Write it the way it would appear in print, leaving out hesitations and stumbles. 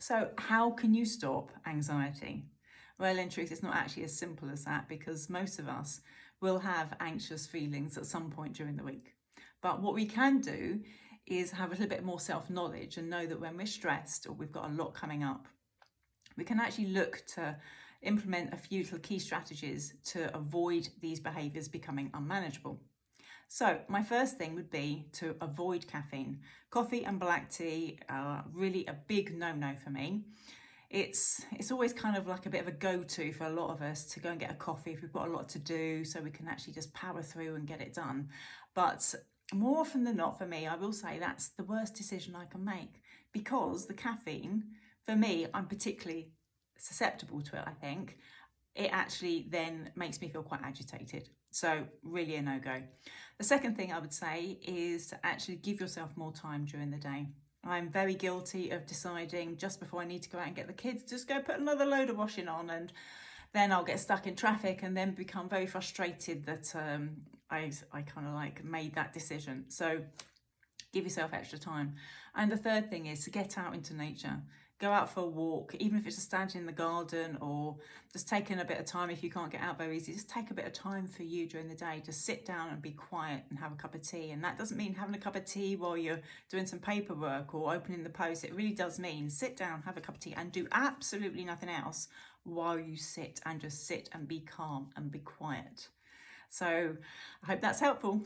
So, how can you stop anxiety? Well, in truth, it's not actually as simple as that because most of us will have anxious feelings at some point during the week. But what we can do is have a little bit more self knowledge and know that when we're stressed or we've got a lot coming up, we can actually look to implement a few little key strategies to avoid these behaviors becoming unmanageable. So, my first thing would be to avoid caffeine. Coffee and black tea are really a big no-no for me. It's always kind of like a bit of a go-to for a lot of us to go and get a coffee if we've got a lot to do, so we can actually just power through and get it done. But more often than not, for me, I will say that's the worst decision I can make because the caffeine, for me, I'm particularly susceptible to it, I think. It actually then makes me feel quite agitated. So, really a no go. The second thing I would say is to actually give yourself more time during the day. I'm very guilty of deciding just before I need to go out and get the kids, just go put another load of washing on, and then I'll get stuck in traffic and then become very frustrated that I kind of like made that decision. So, give yourself extra time. And the third thing is to get out into nature. Go out for a walk, even if it's just standing in the garden or just taking a bit of time if you can't get out very easy. Just take a bit of time for you during the day. Just sit down and be quiet and have a cup of tea. And that doesn't mean having a cup of tea while you're doing some paperwork or opening the post. It really does mean sit down, have a cup of tea, and do absolutely nothing else while you sit and just sit and be calm and be quiet. So I hope that's helpful.